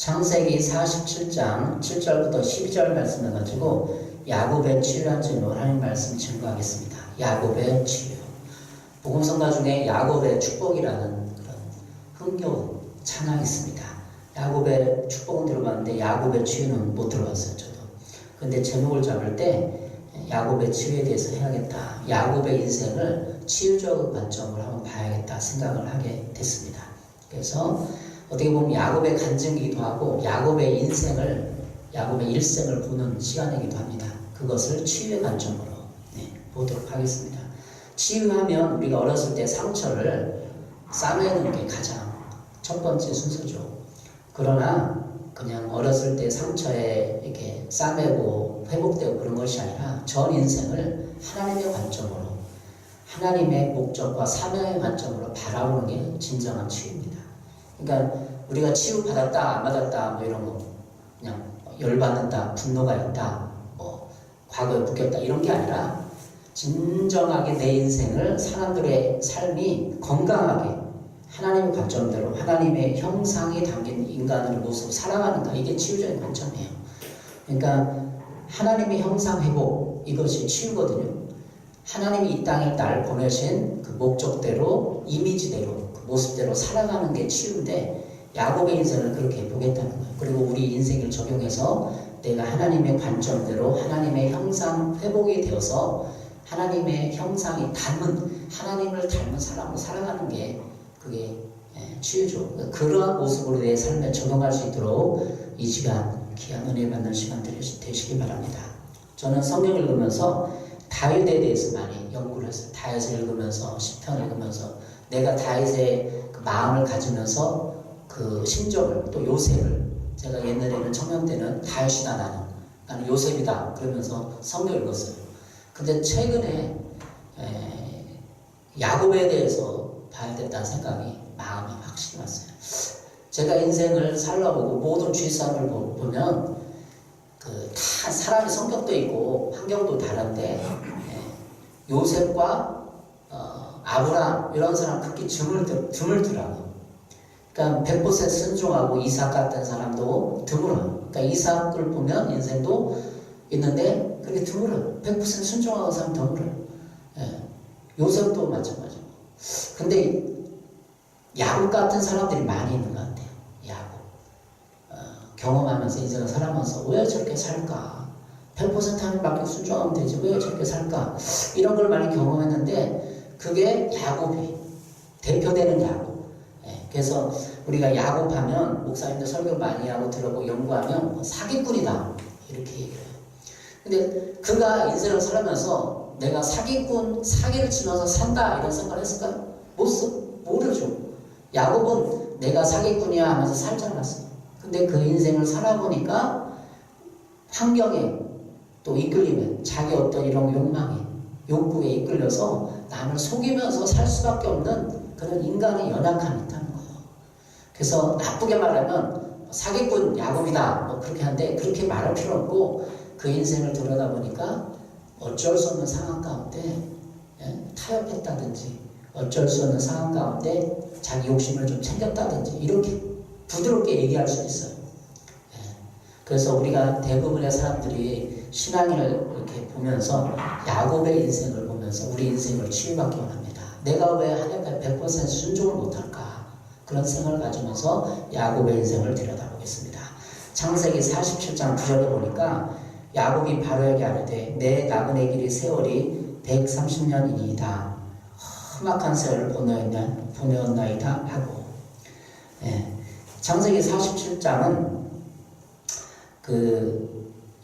창세기 47장 7절부터 12절 말씀 해가지고 야곱의 치유한 증거 하나님 말씀 증거하겠습니다. 야곱의 치유. 복음성가 중에 야곱의 축복이라는 그런 흥겨운 찬양이 있습니다. 야곱의 축복은 들어봤는데 야곱의 치유는 못 들어봤어요, 저도. 근데 제목을 잡을 때 야곱의 치유에 대해서 해야겠다. 야곱의 인생을 치유적 관점으로 한번 봐야겠다 생각을 하게 됐습니다. 그래서 어떻게 보면 야곱의 간증이기도 하고 야곱의 인생을, 야곱의 일생을 보는 시간이기도 합니다. 그것을 치유의 관점으로 보도록 하겠습니다. 치유하면 우리가 어렸을 때 상처를 싸매는 게 가장 첫 번째 순서죠. 그러나 그냥 어렸을 때 상처에 이렇게 싸매고 회복되고 그런 것이 아니라 전 인생을 하나님의 관점으로, 하나님의 목적과 사명의 관점으로 바라보는 게 진정한 치유입니다. 그러니까 우리가 치유 받았다 안 받았다 뭐 이런 거, 그냥 열받는다, 분노가 있다, 뭐 과거에 묶였다 이런 게 아니라 진정하게 내 인생을, 사람들의 삶이 건강하게 하나님의 관점대로 하나님의 형상이 담긴 인간의 모습으로 살아가는가, 이게 치유적인 관점이에요. 그러니까 하나님의 형상 회복, 이것이 치유거든요. 하나님이 이 땅에 날 보내신 그 목적대로, 이미지대로, 그 모습대로 살아가는 게 치유인데 야곱의 인생을 그렇게 보겠다는 거예요. 그리고 우리 인생을 적용해서 내가 하나님의 관점대로 하나님의 형상 회복이 되어서 하나님의 형상이 닮은, 하나님을 닮은 사람으로 살아가는 게 그게 치유죠. 그러한 모습으로 내 삶에 적용할 수 있도록 이 시간, 귀한 은혜 받는 시간 되시기 바랍니다. 저는 성경 읽으면서 다윗에 대해서 많이 연구를 했어요. 다윗을 읽으면서, 시편 읽으면서 내가 다윗의 그 마음을 가지면서 그 심정을, 또 요셉을, 제가 옛날에는 청년 때는 다윗이다, 나는 요셉이다 그러면서 성경 읽었어요. 근데 최근에 야곱에 대해서 봐야 된다는 생각이 마음에 확실히 왔어요. 제가 인생을 살아보고 모든 주위 사람을 보면 다 사람의 성격도 있고 환경도 다른데 요셉과 아브라함 이런 사람 극히 드물더라고요. 그러니까 100% 순종하고 이삭 같은 사람도 드물어요. 그러니까 이삭을 보면 인생도 있는데 그게 드물어요. 100% 순종하는 사람 드물어요. 요셉도 마찬가지고. 근데 야곱 같은 사람들이 많이 있는 것 같아요. 야곱. 경험하면서 인생을 살아가면서 왜 저렇게 살까? 100% 하나님밖에 순종하면 되지 왜 저렇게 살까? 이런 걸 많이 경험했는데 그게 야곱이 대표되는 야곱. 그래서 우리가 야곱하면 목사님들 설교 많이 하고 들어보고 연구하면 사기꾼이다 이렇게 얘기를 해요. 근데 그가 인생을 살아가면서 내가 사기를 치면서 산다 이런 생각을 했을까요? 모르죠. 야곱은 내가 사기꾼이야 하면서 살지 않았어요. 근데 그 인생을 살아보니까 환경에 또 이끌리면 자기 어떤 이런 욕망에, 욕구에 이끌려서 남을 속이면서 살 수밖에 없는 그런 인간의 연약함이 있다는 거예요. 그래서 나쁘게 말하면 사기꾼 야곱이다 뭐 그렇게 하는데 그렇게 말할 필요 없고 그 인생을 들여다보니까 어쩔 수 없는 상황 가운데 타협했다든지 어쩔 수 없는 상황 가운데 자기 욕심을 좀 챙겼다든지 이렇게 부드럽게 얘기할 수 있어요. 그래서 우리가 대부분의 사람들이 신앙을 이렇게 보면서 야곱의 인생을 보면서 우리 인생을 치유받기 원합니다. 내가 왜 하나님께 100% 순종을 못할까? 그런 생각을 가지면서 야곱의 인생을 들여다보겠습니다. 창세기 47장 9절에 보니까 야곱이 바로에게 아뢰되 내 나그네 길이 세월이 130년이니이다. 험악한 세월을 보내었나이다 하고. 창세기 47장은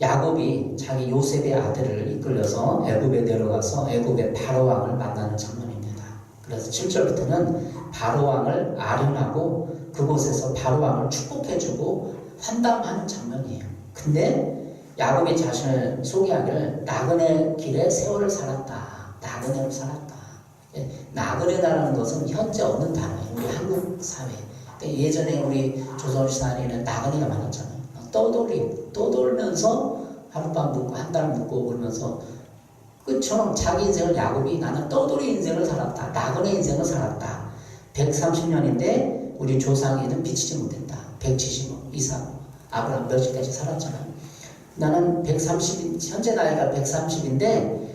야곱이 자기 요셉의 아들을 이끌려서 애굽에 내려가서 애굽의 바로왕을 만나는 장면입니다. 그래서 7절부터는 바로왕을 아련하고 그곳에서 바로왕을 축복해주고 환담하는 장면이에요. 근데 야곱이 자신을 소개하기를 나그네 길에 세월을 살았다. 나그네로 살았다. 나그네라는 것은 현재 없는 단어예요. 우리 한국 사회. 예전에 우리 조선시대에는 나그네가 많았잖아요. 떠돌면서 하룻밤 묵고 한 달 묵고 그러면서 그처럼 자기 인생을 야곱이 나는 떠돌이 인생을 살았다. 나그네 인생을 살았다. 130년인데 우리 조상에는 비치지 못했다. 170억 이상. 아브라함 몇시까지 살았잖아요. 나는 130, 현재 나이가 130인데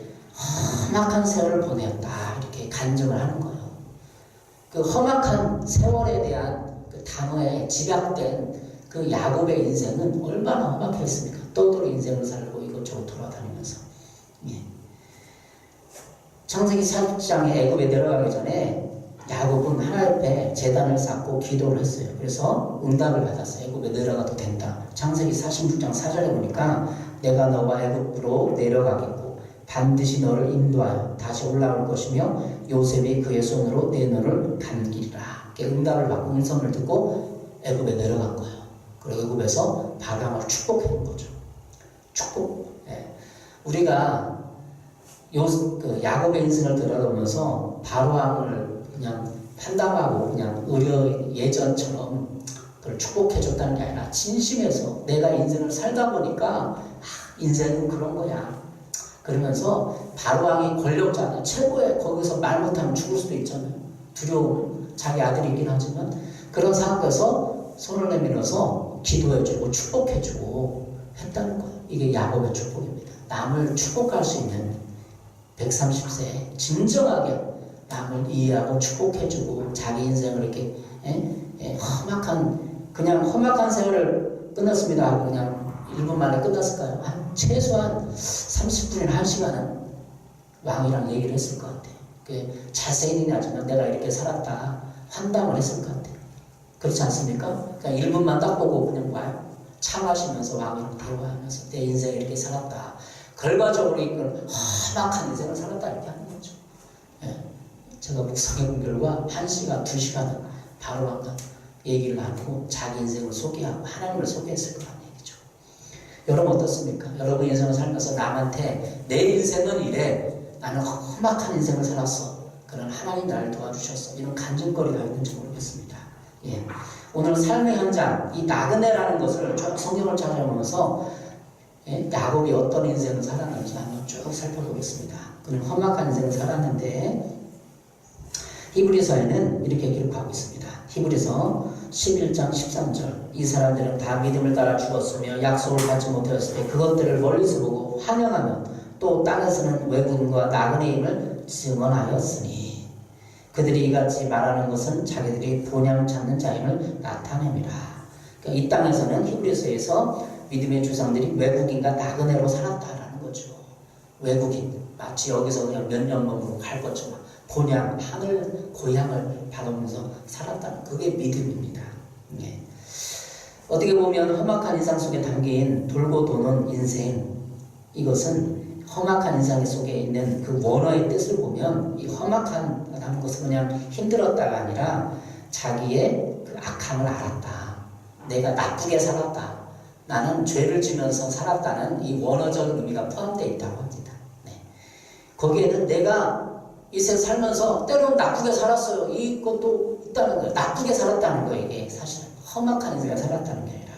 험악한 세월을 보내었다. 이렇게 간증을 하는 거예요. 그 험악한 세월에 대한 그 단어에 집약된 그 야곱의 인생은 얼마나 험악했습니까? 떠돌이 인생을 살고 이것저것 돌아다니면서. 예. 창세기 4장에 애굽에 내려가기 전에 야곱은 하나님 앞에 제단을 쌓고 기도를 했어요. 그래서 응답을 받았어요. 애굽에 내려가도 된다. 창세기 46장 4절에 보니까 내가 너와 애굽으로 내려가겠고 반드시 너를 인도하여 다시 올라올 것이며 요셉이 그의 손으로 내 눈을 감기리라. 응답을 받고 음성을 듣고 애굽에 내려간 거예요. 그리고 애굽에서 바람을 축복해 온 거죠. 축복. 예. 우리가 그 야곱의 인생을 들여다보면서 바로왕을 그냥 판단하고 그냥 예전처럼 그걸 축복해줬다는 게 아니라 진심에서 내가 인생을 살다 보니까 인생은 그런 거야. 그러면서 바로왕이 권력자다. 최고의 거기서 말 못하면 죽을 수도 있잖아요. 두려움. 자기 아들이긴 하지만 그런 상황에서 손을 내밀어서 기도해주고 축복해주고 했다는 거예요. 이게 야곱의 축복입니다. 남을 축복할 수 있는 130세에 진정하게 남을 이해하고 축복해주고 자기 인생을 이렇게 험악한 세월을 끝났습니다 하고 그냥 1분 만에 끝났을까요? 최소한 30분이나 1시간은 왕이랑 얘기를 했을 것 같아요. 자세히는 하지만 내가 이렇게 살았다 환담을 했을 것 같아요. 그렇지 않습니까? 그냥 1분만 딱 보고 그냥 와요. 차 마시면서 왕이랑 대화하면서 내 인생을 이렇게 살았다. 결과적으로 이걸 험악한 인생을 살았다 이렇게 하는 거죠. 예. 제가 묵상해 본 결과 1시간, 2시간은 바로왕과 얘기를 나누고 자기 인생을 소개하고 하나님을 소개했을 거란 얘기죠. 여러분 어떻습니까? 여러분 인생을 살면서 남한테 내 인생은 이래. 나는 험악한 인생을 살았어. 그런 하나님 나를 도와주셨어. 이런 간증거리가 있는지 모르겠습니다. 예. 오늘 삶의 현장, 이 나그네라는 것을 쭉 성경을 찾아보면서 야곱이 어떤 인생을 살았는지 한번 쭉 살펴보겠습니다. 그는 험악한 인생을 살았는데 히브리서에는 이렇게 기록하고 있습니다. 히브리서 11장 13절 이 사람들은 다 믿음을 따라 죽었으며 약속을 받지 못하였을 때 그것들을 멀리서 보고 환영하며 또 땅에서는 외국인과 나그네임을 증언하였으니 그들이 이같이 말하는 것은 자기들이 본향 찾는 자임을 나타냅니다. 그러니까 이 땅에서는 히브리서에서 믿음의 조상들이 외국인과 나그네로 살았다라는 거죠. 외국인 마치 여기서 그냥 몇 년 머무르고 갈 것처럼 본향 하늘 고향을 바라보면서 살았다는 그게 믿음입니다. 네. 어떻게 보면 험악한 인상 속에 담긴 돌고 도는 인생 이것은 험악한 인상 속에 있는 그 원어의 뜻을 보면 이 험악한다는 것은 그냥 힘들었다가 아니라 자기의 그 악함을 알았다. 내가 나쁘게 살았다. 나는 죄를 지면서 살았다는 이 원어적인 의미가 포함되어 있다고 합니다. 네. 거기에는 내가 이 세상 살면서 때로는 나쁘게 살았어요. 이것도 있다는 거예요. 나쁘게 살았다는 거예요. 이게 사실은 험악한 인생을 살았다는 게 아니라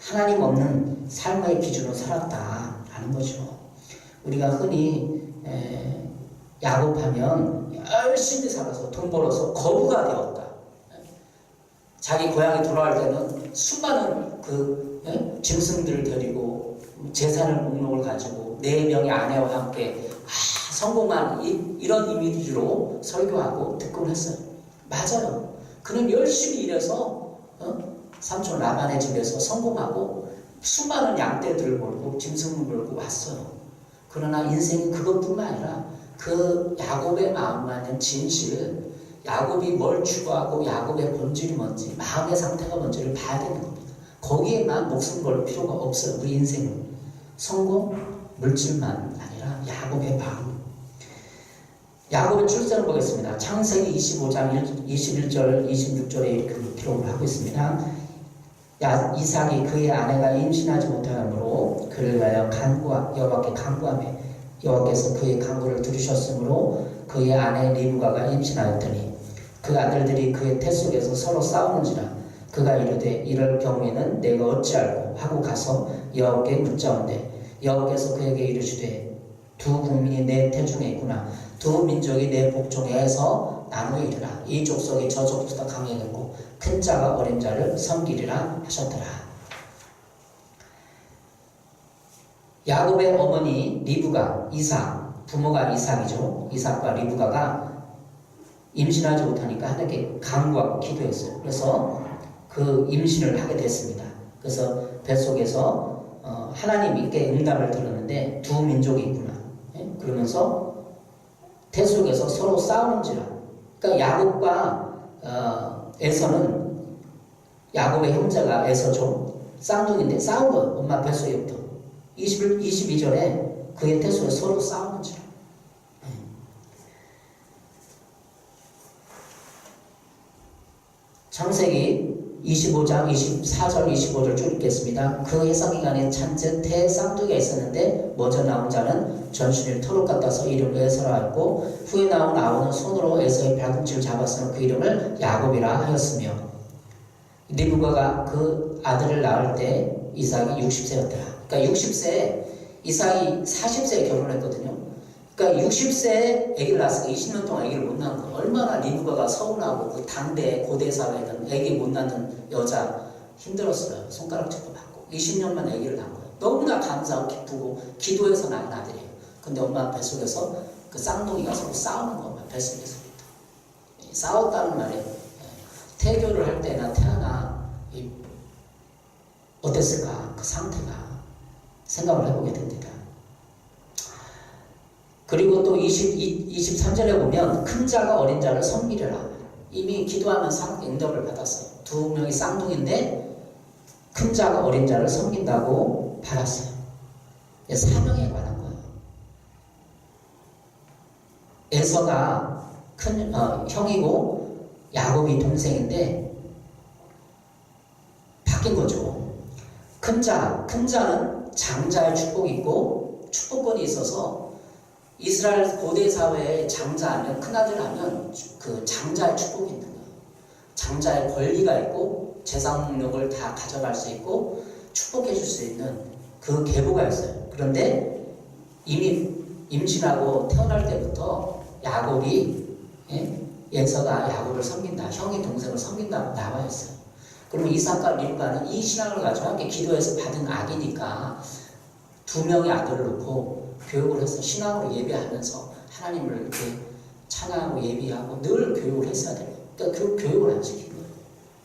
하나님 없는 삶의 기준으로 살았다라는 거죠. 우리가 흔히 야곱하면 열심히 살아서 돈 벌어서 거부가 되었다. 자기 고향에 돌아갈 때는 수많은 짐승들을 데리고 재산을 목록을 가지고 4명의 아내와 함께 성공한 이런 이미지로 설교하고 듣고 했어요. 맞아요. 그는 열심히 일해서 삼촌 라반의 집에서 성공하고 수많은 양떼들을 몰고 짐승을 몰고 왔어요. 그러나 인생이 그것뿐만 아니라 그 야곱의 마음 안에 진실, 야곱이 뭘 추구하고 야곱의 본질이 뭔지, 마음의 상태가 뭔지를 봐야 되는 겁니다. 거기에만 목숨 걸 필요가 없어요. 우리 인생은 성공, 물질만 아니라 야곱의 마음. 야곱의 출생을 보겠습니다. 창세기 25장 21절, 26절에 이렇게 기록을 하고 있습니다. 이삭이 그의 아내가 임신하지 못하므로 그를 위하여 여호와께 간구하며 여호와께서 그의 간구를 들으셨으므로 그의 아내 리브가가 임신하였더니 그 아들들이 그의 태 속에서 서로 싸우는지라 그가 이르되 이럴 경우에는 내가 어찌할꼬 하고 가서 여호와께 묻자온대 여호와께서 그에게 이르시되 두 국민이 내 태중에 있구나 두 민족이 내 복종에 해서 나누어 이르라. 이 족속이 저 족속보다 강해졌고 큰 자가 어린 자를 섬기리라 하셨더라. 야곱의 어머니 리브가 이삭, 부모가 이삭이죠. 이삭과 리브가가 임신하지 못하니까 하나님께 간구하고 기도했어요. 그래서 그 임신을 하게 됐습니다. 그래서 뱃속에서 하나님께 응답을 들었는데 두 민족이 있구나. 그러면서 태 속에서 서로 싸우는지라. 그러니까 야곱과 에서는 야곱의 형제가 에서죠. 쌍둥이인데 싸운 거예요. 엄마 뱃속에부터. 22절에 그의 태 속에 서로 싸우는지라. 창세기 25장 24절 25절 쭉 읽겠습니다. 그 해상기간에 찬뜻 태 쌍둥이가 있었는데 먼저 나온 자는 전신을 털옷 같아서 이름을 에서라 했고 후에 나온 아우는 손으로 에서의 발꿈치를 잡았으며 그 이름을 야곱이라 하였으며 리브가가 그 아들을 낳을 때 이삭이 60세였더라. 그러니까 60세에 이삭이 40세에 결혼했거든요. 그러니까 60세에 아기를 낳았으니까 20년 동안 아기를 못 낳은 거. 얼마나 리브가가 서운하고 그 당대 고대 사회에는 아기 못 낳는 여자 힘들었어요. 손가락 잡고 받고 20년만 아기를 낳은 거예요. 너무나 감사하고 기쁘고 기도해서 낳은 아들이에요. 근데 엄마 뱃속에서 그 쌍둥이가 서로 싸우는 거. 엄마 뱃속에서부터 싸웠다는 말에 태교를 할 때나 태어나 어땠을까 그 상태가 생각을 해보게 됩니다. 그리고 또 23절에 보면 큰 자가 어린 자를 섬기려라. 이미 기도하면서 응답을 받았어요. 두 명이 쌍둥이인데 큰 자가 어린 자를 섬긴다고 받았어요. 사명에 관한 거예요. 에서가 큰 형이고 야곱이 동생인데 바뀐 거죠. 큰 자는 장자의 축복이 있고 축복권이 있어서 이스라엘 고대 사회에 장자하면 큰아들 하면 그 장자의 축복이 있는 거예요. 장자의 권리가 있고 재산력을 다 가져갈 수 있고 축복해 줄 수 있는 그 계보가 있어요. 그런데 이미 임신하고 태어날 때부터 야곱이 에서가 야곱을 섬긴다. 형이 동생을 섬긴다고 나와 있어요. 그러면 이삭과 리브가는 이 신앙을 가지고 함께 기도해서 받은 아기니까 두 명의 아들을 놓고 교육을 해서 신앙으로 예배하면서 하나님을 이렇게 찬양하고 예비하고 늘 교육을 했어야 돼요. 그러니까 그 교육을 안 시킨 거예요.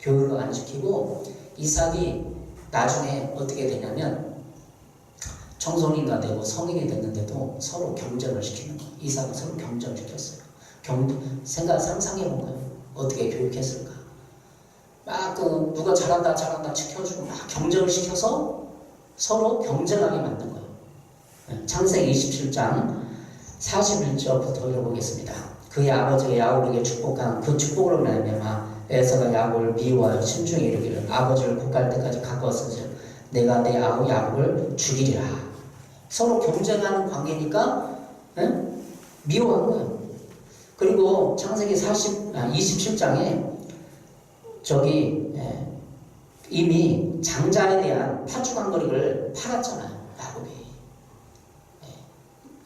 교육을 안 시키고 이삭이 나중에 어떻게 되냐면 청소년가 되고 성인이 됐는데도 서로 경쟁을 시키는 거예요. 이삭은 서로 경쟁을 시켰어요. 상상해 본 거예요. 어떻게 교육했을까? 막 누가 잘한다 지켜주고 막 경쟁을 시켜서 서로 경쟁하게 만든 거예요. 창세기 27장 41절부터 읽어보겠습니다. 그의 아버지가 야곱에게 축복한 그 축복으로 말미암아 에서가 야곱을 미워하여 심중에 이르기를 아버지를 곧 갈 때까지 가까웠은즉 내가 내 아우 야곱을 죽이리라. 서로 경쟁하는 관계니까 미워한 거예요. 그리고 창세기 27장에 이미 장자에 대한 파주간거리를 팔았잖아요. 야곱이.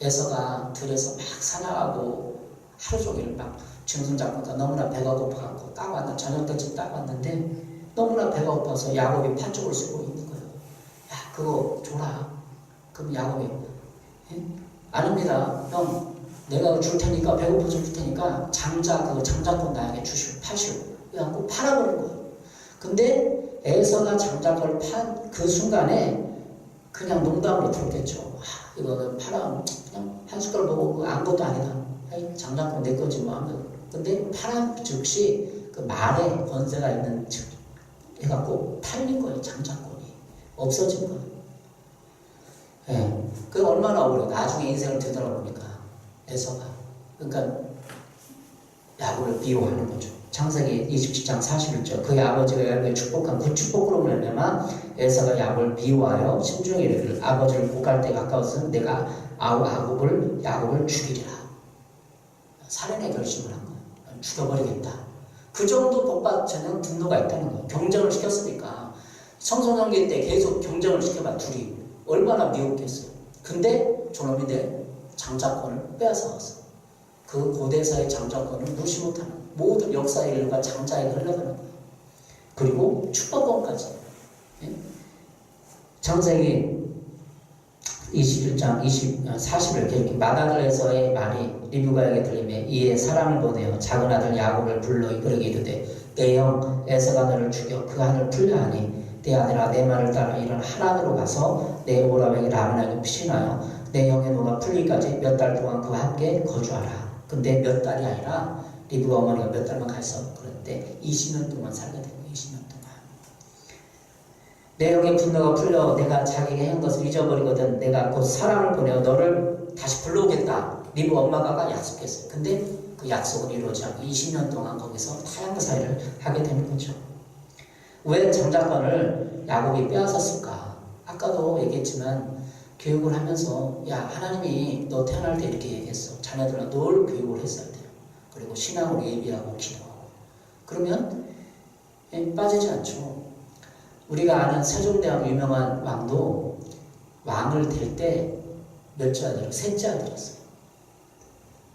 에서가 들에서 막 사냥하고 하루 종일 막 짐승 잡고다 너무나 배가 고파갖고 딱 왔는데 저녁 때쯤 딱 왔는데 너무나 배가 고파서 야곱이 팥죽을 쓰고 있는 거예요. 야 그거 줘라. 그럼 야곱이 아닙니다. 형 내가 줄 테니까 배고파서 줄 테니까 장자권 나에게 파시오. 그래갖고 팔아버린 거예요. 근데 에서가 장자권을 판 그 순간에 그냥 농담으로 들었겠죠. 이거는 그냥 한 숟갈 먹고 아무것도 아니다. 장자권 내 거지 뭐. 근데 파란 즉시 그 말에 권세가 있는 즉 해갖고 팔린 거예요. 장자권이 없어진 거예요. 그 얼마나 억울해. 나중에 인생을 되돌아보니까 에서가 그러니까 야곱을 미워하는 거죠. 창세기 27장 41절 그의 아버지가 야곱에게 축복한 그 축복으로 말미암아 에서가 야곱을 미워하여 심중에 이르기를 아버지를 곧 갈 때 가까웠으면 내가 야곱을 죽이리라. 살인의 결심을 한 거예요. 죽여버리겠다. 그 정도 복받치는 분노가 있다는 거예요. 경쟁을 시켰으니까 청소년기 때 계속 경쟁을 시켜봐 둘이 얼마나 미웠겠어요. 근데 저놈이 내 장자권을 빼앗아왔어. 그 고대사의 장자권을 무시 못하는 모든 역사의 일과 장자에게 흘러가는 거예요. 그리고 축복권까지. 예? 창세기 21장 40을 이렇게 마다들에서의 말이 리브가에게 들리매 이에 사람을 보내어 작은 아들 야곱을 불러 이르게 이르되 내 형 에서가 너를 죽여 그 안을 풀려 하니 내 아들아 내 말을 따라 이런 하란으로 가서 내 오라버니 라반에게 피신하여 내 형의 노가 풀리기까지 몇 달 동안 그와 함께 거주하라. 근데 몇 달이 아니라 리브가 어머니가 몇 달만 가 있어. 그런데 20년 동안 살게 되고 20년 동안 내 형의 분노가 풀려 내가 자기에게 한 것을 잊어버리거든 내가 곧 사람을 보내어 너를 다시 불러오겠다. 리브 엄마가 약속했어요. 근데 그 약속은 이루어지지 않고 20년 동안 거기서 타향살이를 하게 되는 거죠. 왜 장자권을 야곱이 빼앗았을까? 아까도 얘기했지만 교육을 하면서 야 하나님이 너 태어날 때 이렇게 얘기했어. 자녀들은 늘 교육을 했어야 돼요. 그리고 신앙으로 예비하고 기도하고 그러면 빠지지 않죠. 우리가 아는 세종대왕 유명한 왕도 왕을 될 때 몇째 아들이요? 셋째 아들이었어요.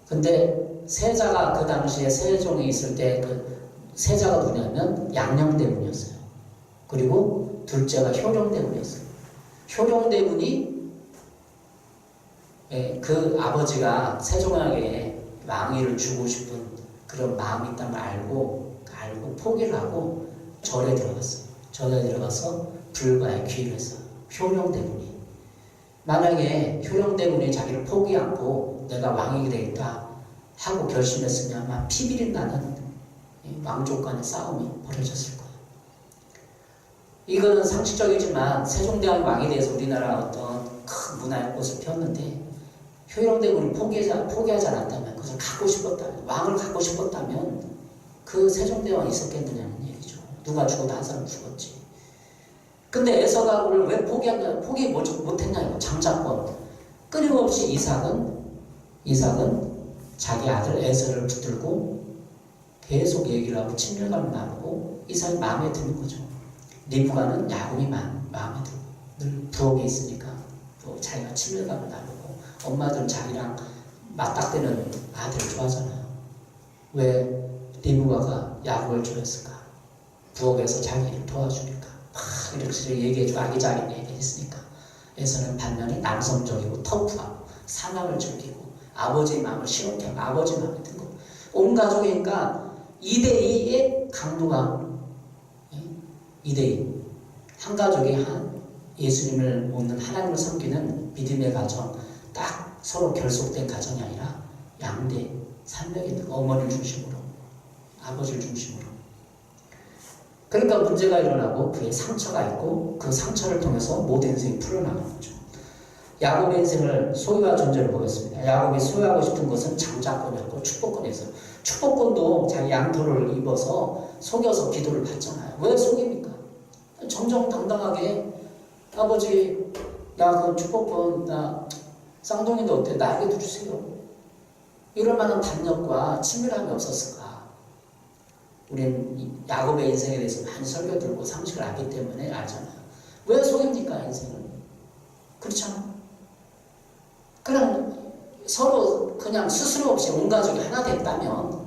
근데 세자가 그 당시에 세종이 있을 때 그 세자가 누구냐면 양녕대군이었어요. 그리고 둘째가 효령대군이었어요. 효령대군이 그 아버지가 세종에게 왕위를 주고 싶은 그런 마음이 있다는 걸 알고 포기를 하고 절에 들어갔어요. 절에 들어가서 불가에 귀를 했어요. 효령대군이. 만약에 효령대군이 자기를 포기하고 내가 왕이 되겠다 하고 결심했으면 아마 피비린 나는 왕족 간의 싸움이 벌어졌을 거예요. 이거는 상식적이지만 세종대왕이 왕에 대해서 우리나라 어떤 큰 문화의 꽃을 피웠는데 효령대군이 포기하지 않았다면 그것을 갖고 싶었다면 왕을 갖고 싶었다면 그 세종대왕이 있었겠느냐는 얘기죠. 누가 죽어도 한 사람 죽었지. 근데 에서가를 왜 포기 못했냐 이거 장자권. 끊임없이 이삭은 자기 아들 에서를 붙들고 계속 얘기를 하고 친밀감을 나누고 이삭이 마음에 드는 거죠. 리브가는 야곱이 마음에 들고 늘 부엌에 있으니까 또 자기가 친밀감을 나누고 엄마들은 자기랑 맞닥뜨는 아들을 좋아하잖아요. 왜 리브가가 야곱을 좋아했을까? 부엌에서 자기를 도와주니까 막 이렇게 얘기해주고 아기자기 얘기했으니까. 에서는 반면에 남성적이고 터프하고 사랑을 즐기고 아버지의 마음을 시원케 하고 아버지 마음에 든 거. 온 가족이니까 2대2의 강도가 2대2 한 가족이 한 예수님을 믿는 하나님을 섬기는 믿음의 가정 딱 서로 결속된 가정이 아니라 양대 산맥이 있는 어머니를 중심으로 아버지를 중심으로 그러니까 문제가 일어나고 그의 상처가 있고 그 상처를 통해서 모든 인생이 풀어나가는 거죠. 야곱의 인생을 소유와 존재를 보겠습니다. 야곱이 소유하고 싶은 것은 장자권이었고 축복권이었어요. 축복권도 자기 양털을 입어서 속여서 기도를 받잖아요. 왜 속입니까? 정정당당하게 아버지 나 그 축복권 나 쌍둥이인데 어때? 나에게도 주세요. 이럴 만한 담력과 친밀함이 없었을까? 우리는 야곱의 인생에 대해서 많이 설교 들고 상식을 알기 때문에 알잖아요. 왜 속입니까 인생을? 그렇잖아. 그냥 서로 그냥 스스로 없이 온 가족이 하나 됐다면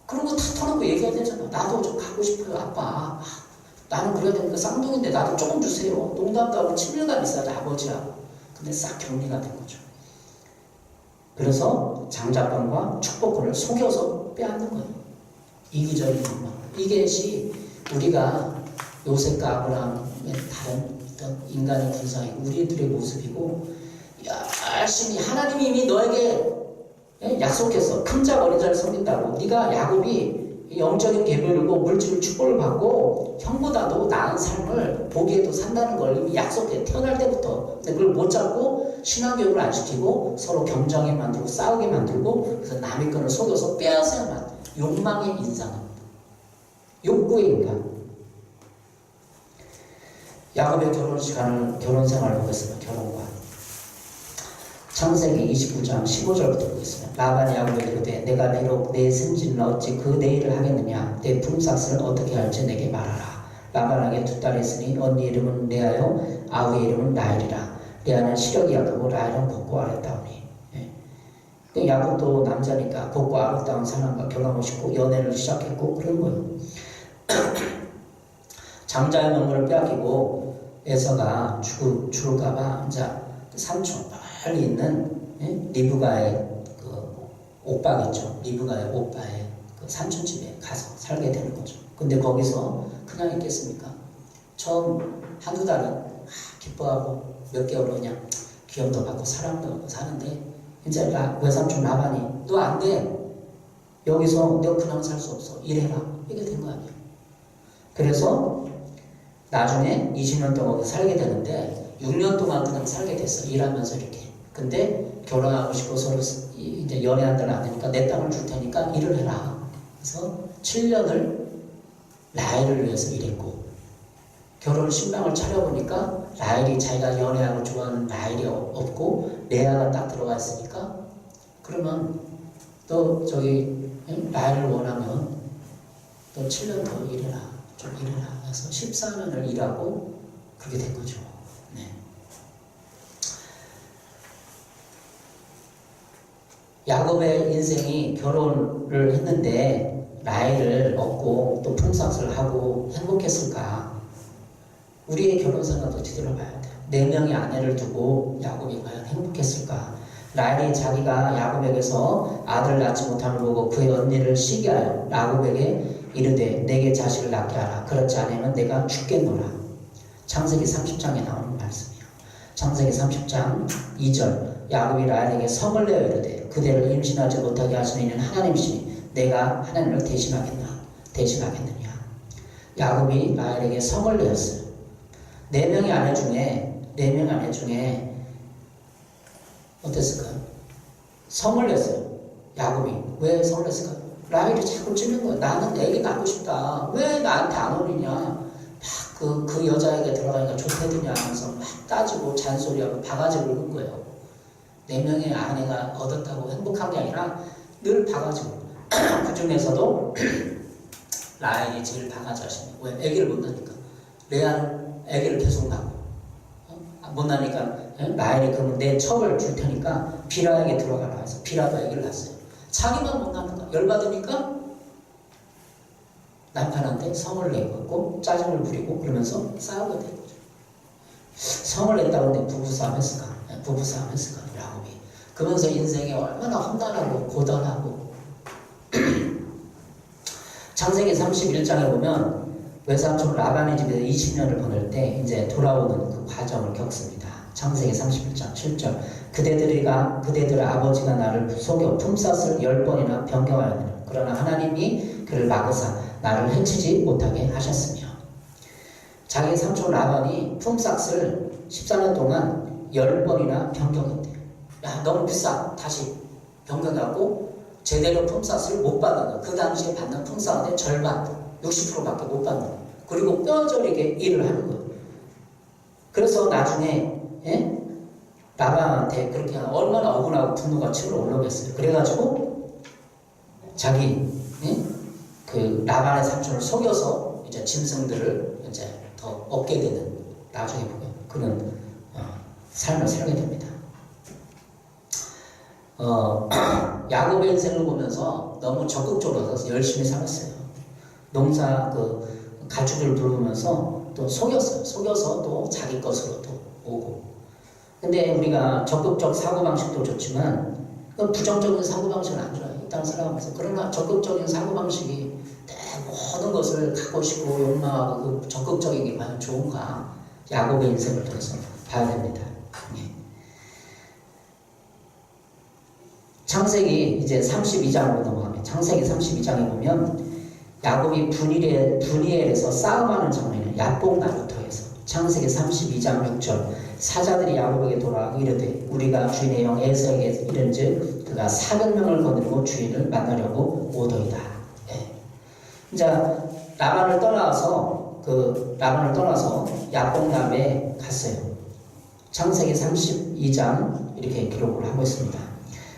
그런 거 다 털어놓고 얘기해야 되잖아. 나도 좀 가고 싶어요 아빠. 나는 그래야 되니까 쌍둥이인데 나도 조금 주세요. 농담도 하고 친밀감이 있어야지 아버지하고. 근데 싹 격리가 된 거죠. 그래서 장자권과 축복권을 속여서 빼앗는 거예요. 이기적인 욕망. 이것이 우리가 요셉과 아브라함의 다른 어떤 인간의 군상이 우리들의 모습이고 열심히 하나님이 이미 너에게 약속했어. 큰 자 어린 자를 섬긴다고. 네가 야곱이 영적인 계보를 이루고 물질 축복을 받고 형보다도 나은 삶을 보기에도 산다는 걸 이미 약속해. 태어날 때부터. 근데 그걸 못 잡고 신앙교육을 안 시키고 서로 경쟁하게 만들고 싸우게 만들고 그래서 남의 것을 속여서 빼앗아야만 욕망의 인상은 욕구의 인간. 야곱의 결혼 생활을 보겠습니다. 결혼과 창세기 29장 15절부터 보겠습니다. 라반이 야곱에게 이르되 내가 비록 내 승진은 어찌 그 내 일을 하겠느냐 내 품삯을 어떻게 할지 내게 말하라. 라반에게 두 딸이 있으니 언니 이름은 레아요 아우의 이름은 라헬이라. 레아는 시력이 약하고 라헬은 곱고 아랬다오니. 야곱도 남자니까 곱고 아름다운 사람과 결혼하고 싶고 연애를 시작했고 그런 거예요. 장자의 명분을 빼앗기고 에서가 죽을까봐 이제 삼촌 멀리 있는 리브가의 그 오빠겠죠. 리브가의 오빠의 그 삼촌 집에 가서 살게 되는 거죠. 근데 거기서 그냥 있겠습니까? 처음 한두 달은 기뻐하고 몇 개월은 그냥 귀염도 받고 사랑도 받고 사는데 이제 외삼촌 라반이 너 안 돼. 여기서 너 그냥 살 수 없어. 일해라. 이게 된 거 아니에요. 그래서 나중에 20년 동안 거기 살게 되는데 6년 동안 그냥 살게 됐어. 일하면서 이렇게. 근데 결혼하고 싶고 서로 이제 연애한다는 안 되니까 내 땅을 줄 테니까 일을 해라. 그래서 7년을 라헬을 위해서 일했고 결혼 신랑을 차려보니까 라헬이 자기가 연애하고 좋아하는 라헬이 없고 레아가 딱 들어가 있으니까 그러면 또 저기 라헬을 원하면 또 7년 더 일해라. 좀 일해라. 그래서 14년을 일하고 그렇게 된 거죠. 네. 야곱의 인생이 결혼을 했는데 라헬을 얻고 또 품삯을 하고 행복했을까? 우리의 결혼 생각도 뒤돌아봐야 돼요. 4명의 아내를 두고 야곱이 과연 행복했을까? 라헬이 자기가 야곱에게서 아들을 낳지 못함을 보고 그의 언니를 시기하여 야곱에게 이르되 내게 자식을 낳게 하라. 그렇지 않으면 내가 죽겠노라. 창세기 30장에 나오는 말씀이에요. 창세기 30장 2절 야곱이 라헬에게 성을 내어 이르되 그대를 임신하지 못하게 하시는 이는 하나님이시니 내가 하나님을 대신하겠느냐. 야곱이 라헬에게 성을 내었어요. 4명의 아내 중에 어땠을까요? 성을 냈어요. 야곱이. 왜 성을 냈을까요? 라헬이 자꾸 찌는 거야. 나는 애기 낳고 싶다. 왜 나한테 안 오느냐. 막 그 여자에게 들어가니까 좋대드냐 하면서 막 따지고 잔소리하고 바가지 긁은 거예요. 4명의 아내가 얻었다고 행복한 게 아니라 늘 바가지 긁고 그 중에서도 라헬이 제일 바가지 하시네. 왜? 애기를 못 낳으니까. 레아는 애기를 계속 낳고 못 낳으니까 라헬이 그러면 내 첩을 줄 테니까 비라에게 들어가라 해서 비라도 애기를 낳았어요. 자기만 못 낳는 거야. 열받으니까 남편한테 성을 내고 짜증을 부리고 그러면서 싸우게 된 거죠. 성을 냈다고 하는데 부부싸움 했을까? 야곱이. 그러면서 인생이 얼마나 험난하고 고단하고 창세기 31장에 보면 외삼촌 라반의 집에서 20년을 보낼 때 이제 돌아오는 그 과정을 겪습니다. 창세기 31장 7절 그대들의 아버지가 나를 속여 품삯을 10번이나 변경하였느냐. 그러나 하나님이 그를 막으사 나를 해치지 못하게 하셨으며 자기 삼촌 라반이 품삯을 14년 동안 10번이나 변경했대요. 야 너무 비싸. 다시 변경하고 제대로 품삯을 못 받는 거야. 그 당시에 받는 품삯의 절반 60%밖에 못 받는 거야. 그리고 뼈저리게 일을 하는 거예요. 그래서 나중에 라반한테 그렇게 얼마나 억울하고 분노가 치밀어 올라오겠어요. 그래가지고 자기 그 라반의 삼촌을 속여서 이제 짐승들을 이제 더 얻게 되는 나중에 보면 그런 삶을 살게 됩니다. 야곱의 인생을 보면서 너무 적극적으로 열심히 살았어요. 농사 가축을 부르면서 또 속여서 또 자기 것으로 또 오고. 근데 우리가 적극적 사고방식도 좋지만 부정적인 사고방식은 안 좋아요. 이 땅 살아가면서. 그러나 적극적인 사고방식이 내 모든 것을 갖고 싶고 욕망하고 그 적극적인 게 과연 좋은가? 야곱의 인생을 통해서 봐야 됩니다. 창세기 이제 32장으로 넘어가면 창세기 32장에 보면 야곱이 분이엘에서 싸움하는 장면이에요. 야복 나루터에서. 창세기 32장 6절 사자들이 야곱에게 돌아와 이르되 우리가 주인의 영 에서에게 이른즉 그가 400명을 거느리고 주인을 만나려고 오더이다. 이제 라반을 떠나서 야복 나루에 갔어요. 창세기 32장 이렇게 기록을 하고 있습니다.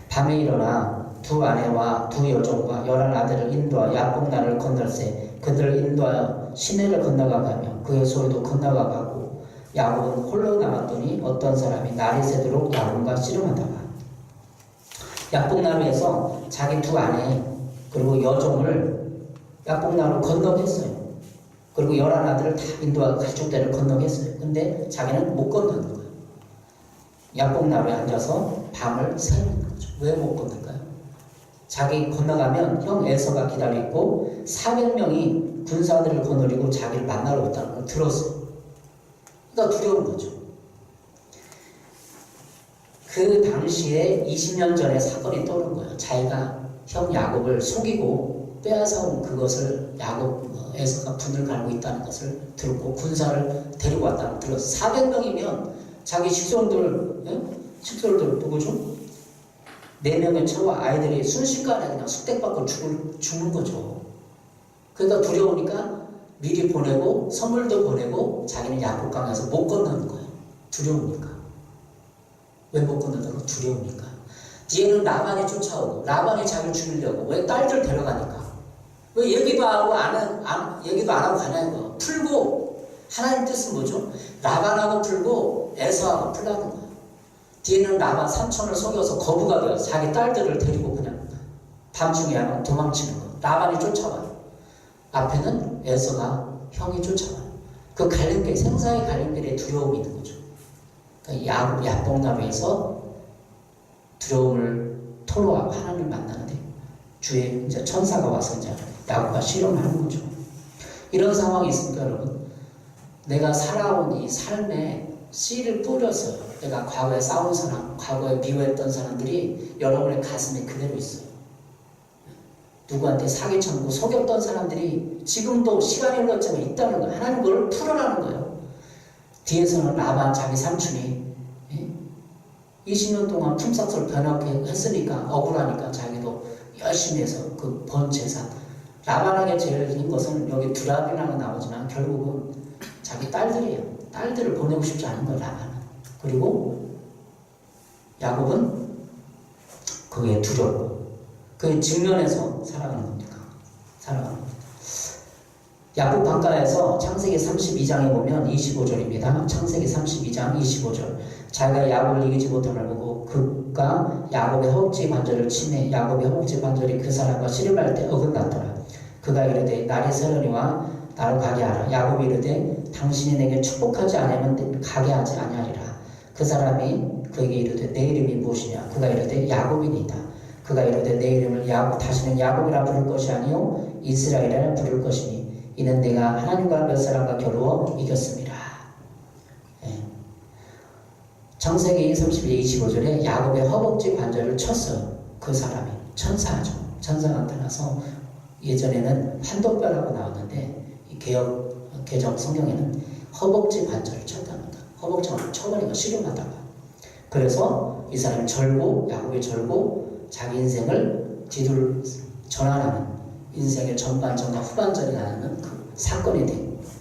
밤에 일어나 두 아내와 두 여종과 11아들을 인도하여 야복나루를 건널세 그들을 인도하여 시내를 건너가가며 그의 소유도 건너가가고 야곱은 홀로 남았더니 어떤 사람이 날이 새도록 야곱과 씨름하다가 야복나루에서 자기 두 아내 그리고 여종을 야복나루 건너겠어요. 그리고 11아들을 다 인도하고 가족들을 건너겠어요. 근데 자기는 못 건너는 거예요. 야복나루에 앉아서 밤을 새는 거죠. 왜 못 건널까요? 자기 건너가면 형 에서가 기다리고 400명이 군사들을 거느리고 자기를 만나러 왔다는 걸 들었어요. 그러니까 두려운 거죠. 그 당시에 20년 전에 사건이 떠오른 거예요. 자기가 형 야곱을 속이고 빼앗아온 그것을 에서가 분을 갈고 있다는 것을 들었고 군사를 데리고 왔다는 걸 들었어요. 400명이면 자기 식솔들 누구죠? 4명의 처와 아이들이 순식간에 그냥 숙대받고 죽는 거죠. 그러니까 두려우니까 미리 보내고 선물도 보내고 자기는 야복강에서 못 건너는 거예요. 두려우니까. 왜 못 건너다가 두려우니까. 뒤에는 라반이 쫓아오고 라반이 자기를 죽이려고. 왜 딸들 데려가니까. 왜 얘기도 안 하고 가냐는 거. 풀고 하나님 뜻은 뭐죠? 라반하고 풀고 에서하고 풀라는 거예요. 뒤에는 라반 삼촌을 속여서 거부가 되어서 자기 딸들을 데리고 그냥 밤중에 도망치는 거예요. 라반이 쫓아와요. 앞에는 에서가 형이 쫓아와요. 그 갈림길, 생사의 갈림길에 두려움이 있는 거죠. 그러니까 야복나루에서 두려움을 토로하고 하나님을 만나는데 주의 이제 천사가 와서 이제 야곱과 실험하는 거죠. 이런 상황이 있으니까 여러분, 내가 살아온 이 삶에 씨를 뿌렸어요. 내가 과거에 싸운 사람, 과거에 미워했던 사람들이 여러분의 가슴에 그대로 있어요. 누구한테 사기쳐놓고 속였던 사람들이 지금도 시간이 흘렀지만 있다는 거예요. 하나님 그걸 풀어라는 거예요. 뒤에서는 라반 자기 삼촌이 20년 동안 품삯을 변하게 했으니까 억울하니까 자기도 열심히 해서 그 번 재산. 라반에게 제일 긴 것은 여기 두라비라고 나오지만 결국은 자기 딸들이에요. 딸들을 보내고 싶지 않은 거예요, 라반은. 그리고 야곱은 그게 두렵고 그 직면에서 살아가는 겁니다. 살아가는 겁니다. 야곱 강가에서 창세기 32장에 보면 25절입니다. 창세기 32장 25절. 자기가 야곱을 이기지 못함을 보고 그가 야곱의 허벅지 관절을 치매 야곱의 허벅지 관절이 그 사람과 씨름할 때 어긋났더라. 그가 이르되 날이 새르니와 나로 가게 하라. 야곱이 이르되 당신이 내게 축복하지 않으면 가게 하지 아니하리라. 그 사람이 그에게 이르되 내 이름이 무엇이냐. 그가 이르되 야곱이니이다. 그가 이르되 내 이름을 다시는 야곱이라 부를 것이 아니요 이스라엘이라 부를 것이니 이는 내가 하나님과 몇 사람과 겨루어 이겼습니다. 창세기 32, 25절에 야곱의 허벅지 관절을 쳤어요. 그 사람이 천사죠. 천사가 나타나서 예전에는 환도뼈라고 나왔는데 이 개정 성경에는 허벅지 관절을 쳤답니다. 허벅지 관절 쳐버리니까 씨름하다가 그래서 이 사람이 야곱이 절고 자기 인생을 전환하는 인생의 전반전과 후반전이 나누는 그 사건이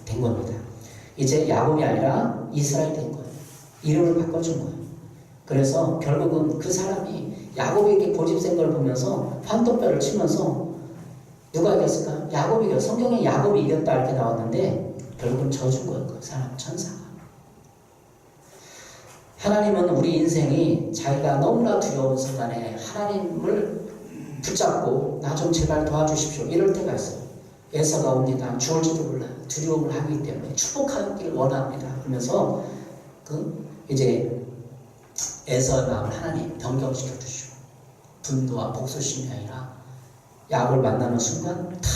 된 겁니다. 이제 야곱이 아니라 이스라엘이 된 거예요. 이름을 바꿔준 거예요. 그래서 결국은 그 사람이 야곱에게 고집센 걸 보면서 환도뼈를 치면서 누가 이겼을까? 야곱이 이겼어. 성경에 야곱이 이겼다 이렇게 나왔는데 결국은 져준 거예요. 그 사람 천사가. 하나님은 우리 인생이 자기가 너무나 두려운 순간에 하나님을 붙잡고 나 좀 제발 도와주십시오. 이럴 때가 있어요. 에서가 옵니다. 죽을지도 몰라요. 두려움을 하기 때문에 축복하기를 원합니다. 그러면서 이제 에서의 마음을 하나님 변경시켜 주시고 분노와 복수심이 아니라 야곱을 만나는 순간 탁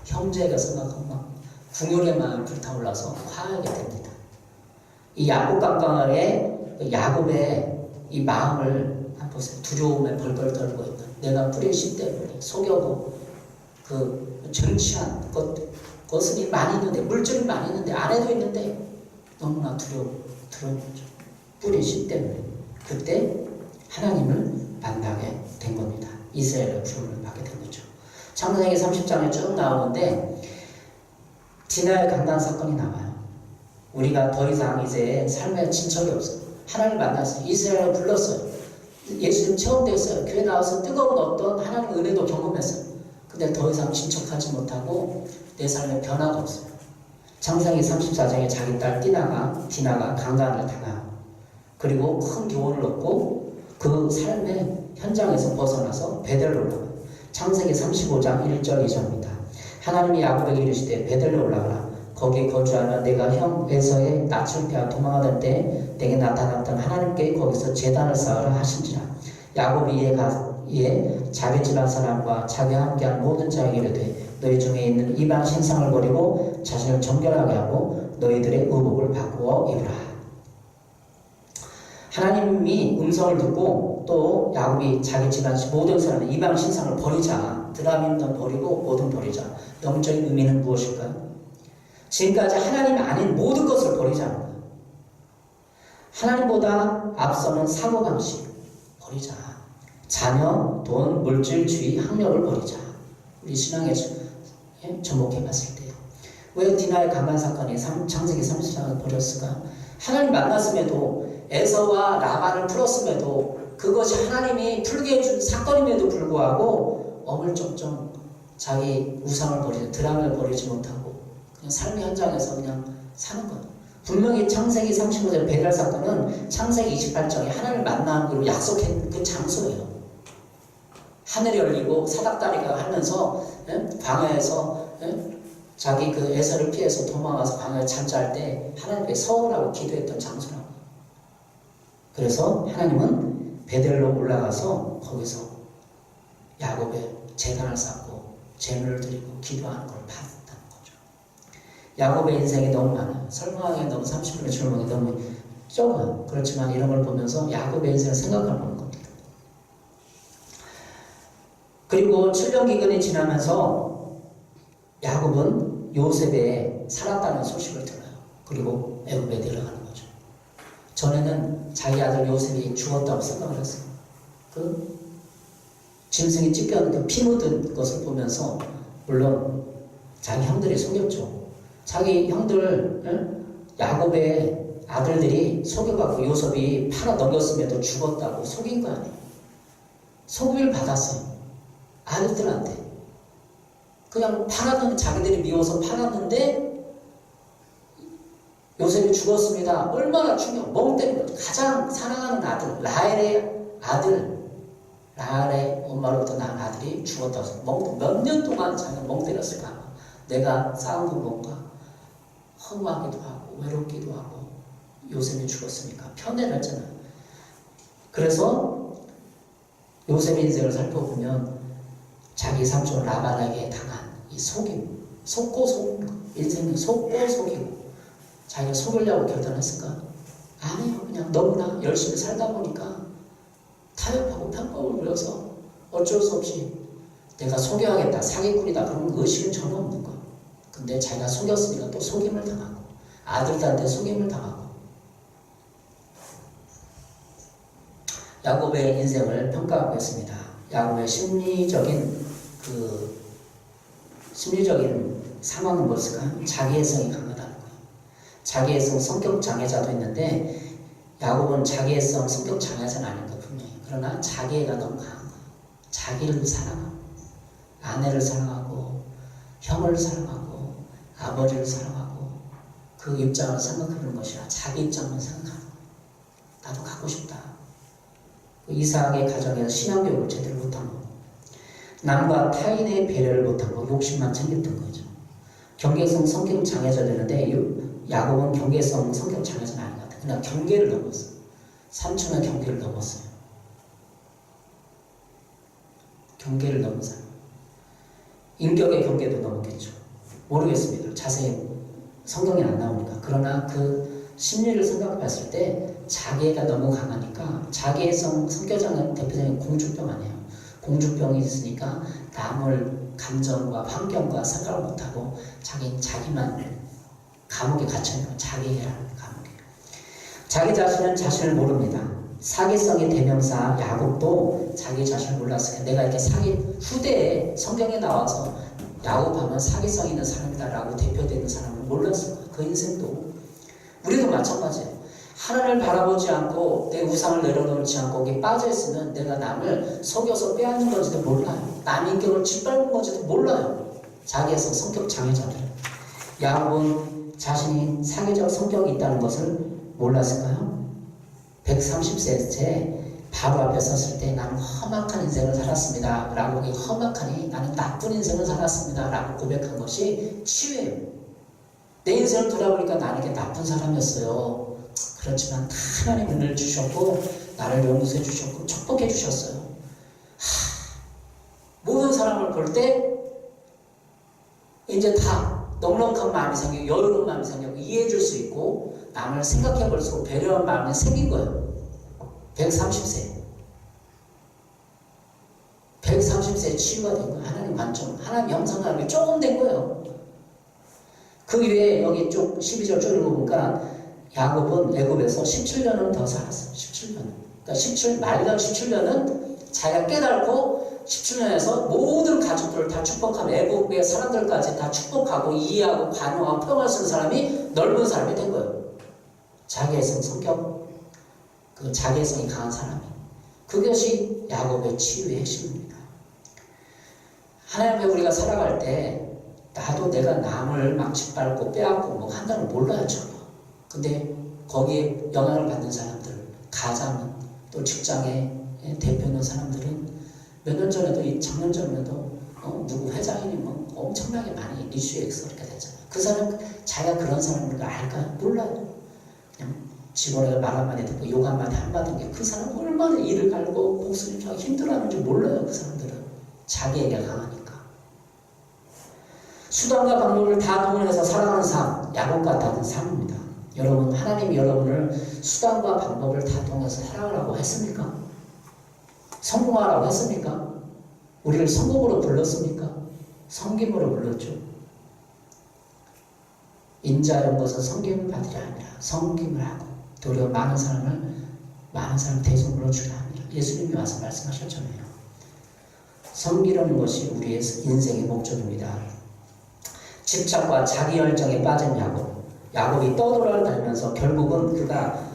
형제가 생각하고 막 궁율의 마음이 불타올라서 화하게 됩니다. 이 야곱 강가에 야곱의 이 마음을 한번 보세요. 두려움에 벌벌 떨고 있는 내가 뿌린 씨 때문에 속여고 그 정치한 것은 많이 있는데 물질이 많이 있는데 아내도 있는데 너무나 두려운 거죠. 뿌린 씨 때문에 그때 하나님을 만나게 된 겁니다. 이스라엘의 부름을 받게 된 거죠. 창세기 30장에 쭉 나오는데 디나의 강단 사건이 나와요. 우리가 더 이상 이제 삶에 진척이 없어요. 하나님을 만났어요. 이스라엘을 불렀어요. 예수님 체험됐어요. 교회 나와서 뜨거운 어떤 하나님의 은혜도 경험했어요. 근데 더 이상 진척하지 못하고 내 삶에 변화가 없어요. 창세기 34장에 자기 딸 디나가 강간을 당하고 그리고 큰 교훈을 얻고 그 삶에 현장에서 벗어나서 베델로 올라가요. 창세기 35장 1절 2절입니다. 하나님이 야곱에게 이르시되 베델로 올라가라. 거기 거주하며 내가 형 에서의 낯을 피하 도망하던 때 내게 나타났던 하나님께 거기서 제단을 쌓으라 하신지라. 야곱이 이에 자기 집안 사람과 자기와 함께한 모든 자에게 이르되 너희 중에 있는 이방 신상을 버리고 자신을 정결하게 하고 너희들의 의복을 바꾸어 입으라. 하나님이 음성을 듣고 또 야곱이 자기 집안 모든 사람 이방 신상을 버리자. 드라민도 버리고 뭐든 버리자. 영적인 의미는 무엇일까요? 지금까지 하나님 아닌 모든 것을 버리자는 거예요. 하나님보다 앞서는 사고방식 버리자. 자녀, 돈, 물질, 주의, 학력을 버리자. 우리 신앙에 접목해 봤을 때요. 왜 디나의 강간 사건이 창세기 30장을 버렸을까? 하나님 만났음에도 에서와 라반을 풀었음에도 그것이 하나님이 풀게 해준 사건임에도 불구하고 어물쩍쩍 자기 우상을 버리지, 드라마를 버리지 못하고 그냥 삶의 현장에서 그냥 사는 거예요. 분명히 창세기 35절 베델 사건은 창세기 28장에 하나님을 만나기로 약속한 그 장소예요. 하늘이 열리고 사닥다리가 하면서 광야에서 자기 그 에서를 피해서 도망가서 광야에 잠자할 때 하나님께 서우라고 기도했던 장소라고. 그래서 하나님은 베델로 올라가서 거기서 야곱의 제단을 쌓고 제물을 드리고 기도하는 걸 봤다는 거죠. 야곱의 인생이 너무 많아요. 설명하기에 너무 30분의 설명이 너무 적어요. 그렇지만 이런 걸 보면서 야곱의 인생을 생각해 보는 겁니다. 그리고 7년 기간이 지나면서 야곱은 요셉에 살았다는 소식을 들어요. 그리고 애굽에 내려가는 거죠. 전에는 자기 아들 요셉이 죽었다고 생각을 했어요. 그 짐승이 찢겨는 그 피 묻은 것을 보면서 물론 자기 형들이 속였죠. 자기 형들 야곱의 아들들이 속여갖고 요셉이 팔아 넘겼음에도 죽었다고 속인 거 아니에요. 속임을 받았어요. 아들들한테. 그냥 팔았는데 자기들이 미워서 팔았는데 요셉이 죽었습니다. 얼마나 충격, 멍 때린 거죠. 가장 사랑하는 아들, 라헬의 아들, 라헬의 엄마로부터 낳은 아들이 죽었다고 해서 몇 년 동안 자기가 멍 때렸을까. 내가 쌓은 건 뭔가 허무하기도 하고 외롭기도 하고 요셉이 죽었으니까 편애를 했잖아요. 그래서 요셉의 인생을 살펴보면 자기 삼촌 라반에게 당한 이 속임, 속고 속은 거, 인생을 속고 속이고 자기가 속으려고 결단했을까? 아니요. 그냥 너무나 열심히 살다 보니까 타협하고 편법을 부려서 어쩔 수 없이 내가 속여야겠다, 사기꾼이다 그런 의식은 전혀 없는 거야. 근데 자기가 속였으니까 또 속임을 당하고 아들들한테 속임을 당하고 야곱의 인생을 평가하고 있습니다. 야곱의 심리적인 상황은 무엇일까요? 자기애성이 강하다는 거예요. 자기애성 성격 장애자도 있는데 야곱은 자기애성 성격 장애자는 아닌 거 분명히. 그러나 자기애가 너무 강한 거예요. 자기를 사랑하고 아내를 사랑하고 형을 사랑하고 아버지를 사랑하고 그 입장을 생각해보는 것이 아니라 자기 입장만 생각하는 거예요. 나도 갖고 싶다. 이삭의 가정에서 신앙교육을 제대로 못한 거, 남과 타인의 배려를 못한 거, 욕심만 챙겼던 거죠. 경계성 성격 장애자 되는데 야곱은 경계성 성격 장애자는 아닌 것 같아요. 그냥 경계를 넘었어요. 삼촌의 경계를 넘었어요. 경계를 넘었어요. 인격의 경계도 넘었겠죠. 모르겠습니다. 자세히 성경이 안 나오니까. 그러나 그 심리를 생각해 봤을 때 자기애가 너무 강하니까 자기애성 성격장애 대표적인 공주병 아니에요. 공주병이 있으니까 남을 감정과 환경과 생각을 못하고 자기만 감옥에 갇혀있는 거예요. 자기애라는 감옥에. 자기 자신은 자신을 모릅니다. 사기성의 대명사 야곱도 자기 자신을 몰랐어요. 내가 이렇게 후대에 성경에 나와서 야곱하면 사기성 있는 사람이다라고 대표되는 사람을 몰랐어요. 그 인생도 우리도 마찬가지예요. 하나님을 바라보지 않고 내 우상을 내려놓지 않고 거기에 빠져있으면 내가 남을 속여서 빼앗는 건지도 몰라요. 남 인격을 짓밟은 건지도 몰라요. 자기에서 성격 장애자들. 야곱은 자신이 사기적 성격이 있다는 것을 몰랐을까요? 130세 바로 앞에 섰을 때 나는 험악한 인생을 살았습니다 라고, 험악하니 나는 나쁜 인생을 살았습니다 라고 고백한 것이 치유예요. 내 인생을 돌아보니까 나는 게 나쁜 사람이었어요. 그렇지만 하나님 은혜를 주셨고 나를 용서해 주셨고 축복해 주셨어요. 모든 사람을 볼 때 이제 다 넉넉한 마음이 생기고 여유로운 마음이 생기고 이해해 줄 수 있고 남을 생각해 볼 수 있고 배려한 마음이 생긴 거예요. 130세에 치유가 된 거예요. 하나님 관점, 하나님 영상하는 조금 된 거예요. 그 위에 여기 쭉 12절 쭉 읽어보니까 야곱은 애굽에서 17년은 더 살았어요. 17년. 그러니까 말년 17년은 자기가 깨닫고 17년에서 모든 가족들을 다 축복하고 애국의 사람들까지 다 축복하고 이해하고 관용하고 평화를 쓰는 사람이 넓은 사람이 된 거예요. 자기애성 성격, 그 자기애성이 강한 사람이. 그것이 야곱의 치유의 핵심입니다. 하나님 앞에 우리가 살아갈 때 나도 내가 남을 막 짓밟고 빼앗고 뭐 한다는 몰라요 전혀. 근데 거기에 영향을 받는 사람들, 가장 또 직장의 대표는 사람들은 몇 년 전에도 작년 전에도 누구 회장이니 뭐 엄청나게 많이 이슈에 그렇게 됐잖아요. 그 사람 자기가 그런 사람인 거 알까요? 몰라요. 그냥 직원에게 말 한마디 듣고 욕 한마디 안 받은 게 그 사람 얼마나 일을 갈고 목소리 하기 힘들어하는지 몰라요. 그 사람들은 자기에게 강하니까. 수단과 방법을 다 동원해서 살아가는 삶, 야곱 같다는 삶입니다. 여러분, 하나님이 여러분을 수단과 방법을 다 동원해서 살아가라고 했습니까? 성공하라고 했습니까? 우리를 성공으로 불렀습니까? 섬김으로 불렀죠. 인자한 것은 섬김을 받으려 합니다. 섬김을 하고 도리어 많은 사람 대중으로 주려 합니다. 예수님이 와서 말씀하셨잖아요. 섬기려는 것이 우리의 인생의 목적입니다. 집착과 자기 열정에 빠진 야곱이 떠돌아다니면서 결국은 그가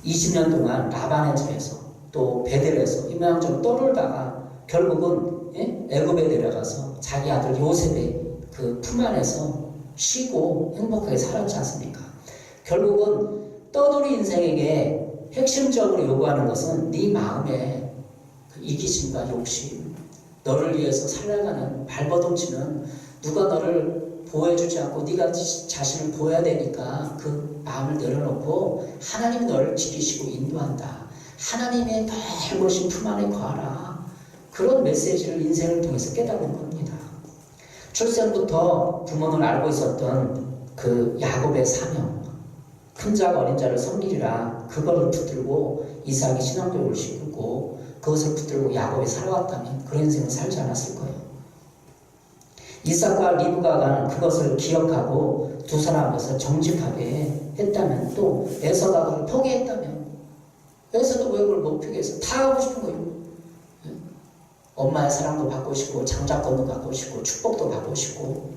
20년 동안 라반의 집에서 또 베델에서 이 모양 좀 떠돌다가 결국은 애굽에 내려가서 자기 아들 요셉의 그 품 안에서 쉬고 행복하게 살았지 않습니까? 결국은 떠돌이 인생에게 핵심적으로 요구하는 것은 네 마음의 그 이기심과 욕심, 너를 위해서 살아가는 발버둥치는 누가 너를 보호해주지 않고 네가 자신을 보여야 되니까 그 마음을 내려놓고 하나님이 너를 지키시고 인도한다. 하나님의 넓으신 품 안에 거하라. 그런 메시지를 인생을 통해서 깨닫는 겁니다. 출생부터 부모는 알고 있었던 그 야곱의 사명, 큰 자가 어린 자를 섬기리라, 그것을 붙들고 이삭이 신앙교육을 시키고 그것을 붙들고 야곱이 살아왔다면 그런 인생을 살지 않았을 거예요. 이삭과 리브가가 그것을 기억하고 두 사람 앞에서 정직하게 했다면, 또 에서가 그걸 포기했다면, 에서도 왜 그걸 못 포기해서 다 하고 싶은 거예요. 엄마의 사랑도 받고 싶고 장자권도 받고 싶고 축복도 받고 싶고.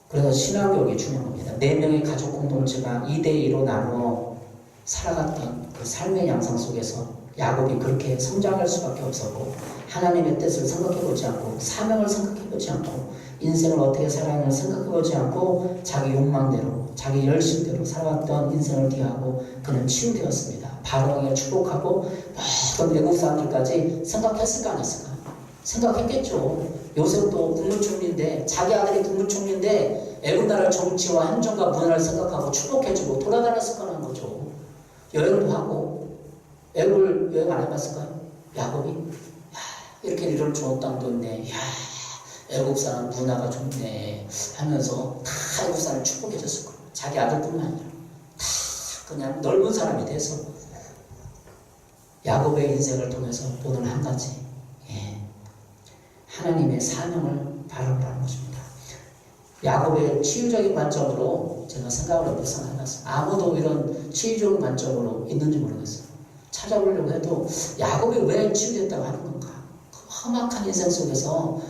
그래서 신앙교육이 중요한 겁니다. 4명의 가족 공동체가 2대2로 나누어 살아갔던 그 삶의 양상 속에서 야곱이 그렇게 성장할 수밖에 없었고, 하나님의 뜻을 생각해보지 않고 사명을 생각해보지 않고 인생을 어떻게 살아야하는 생각해보지 않고 자기 욕망대로 자기 열심대로 살아왔던 인생을 뒤하고 그는 치유되었습니다. 바로에게 축복하고 모든 외국 사람들까지 생각했을까 안 했을까요? 생각했겠죠. 요셉도 국무총리인데, 자기 아들이 국무총리인데 애국 나라 정치와 행정과 문화를 생각하고 축복해주고 돌아다녔을 거라는 거죠. 여행도 하고. 애국을 여행 안 해봤을까요? 야곱이 이렇게 이런 좋은 땅도 있네. 애국 사람 문화가 좋네 하면서 다 애국 사람을 축복해줬을 거예요. 자기 아들뿐만 아니라 다 그냥 넓은 사람이 돼서. 야곱의 인생을 통해서 보는 한 가지, 하나님의 사명을 바라보라는 것입니다. 야곱의 치유적인 관점으로 제가 생각을 해서 해봤어요. 아무도 이런 치유적인 관점으로 있는지 모르겠어요. 찾아보려고 해도 야곱이 왜 치유됐다고 하는 건가? 그 험악한 인생 속에서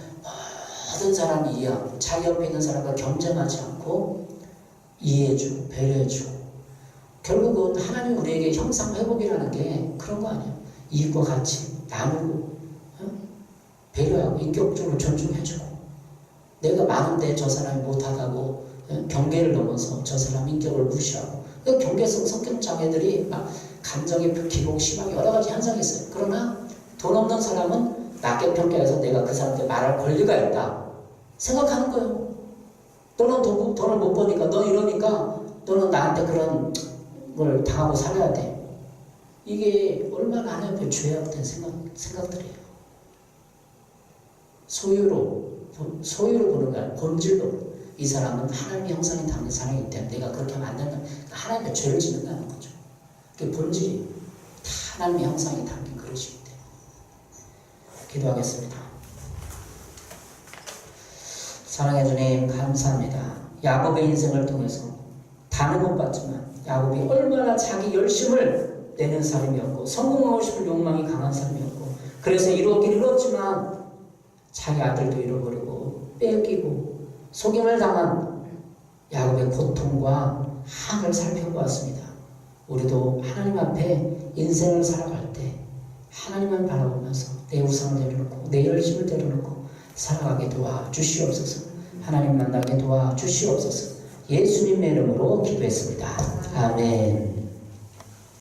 모든 사람이 이해하고 자기 옆에 있는 사람과 경쟁하지 않고 이해해주고 배려해주고, 결국은 하나님 우리에게 형상 회복이라는 게 그런 거 아니에요. 이익과 같이 나누고 배려하고 인격적으로 존중해주고, 내가 많은데 저 사람이 못하다고 경계를 넘어서 저 사람 인격을 무시하고 그 경계성 성격 장애들이 막 감정의 기복, 심하게 여러 가지 현상이 있어요. 그러나 돈 없는 사람은 낙객평가에서 내가 그 사람한테 말할 권리가 있다 생각하는 거예요. 너는 돈을 못 버니까, 너 이러니까 너는 나한테 그런 걸 당하고 살아야 돼. 이게 얼마나 하나님의 죄악된 생각들이에요. 소유로 보는 게 아니라 본질로 이 사람은 하나님의 형상이 담긴 사람이기 때문에 내가 그렇게 하면 안 된다. 하나님의 죄를 짓는다는 거죠. 그게 본질이 다 하나님의 형상이 담긴 그릇이기 때문에. 기도하겠습니다. 사랑해 주님 감사합니다. 야곱의 인생을 통해서 다는 못 봤지만 야곱이 얼마나 자기 열심을 내는 사람이었고 성공하고 싶은 욕망이 강한 사람이었고 그래서 이루었긴 이루었지만 자기 아들도 잃어버리고 뺏기고 속임을 당한 야곱의 고통과 한을 살펴보았습니다. 우리도 하나님 앞에 인생을 살아갈 때 하나님만 바라보면서 내 우상을 내려놓고 내 열심을 내려놓고 살아가게 도와주시옵소서. 하나님 만나게 도와주시옵소서. 예수님의 이름으로 기도했습니다. 아멘.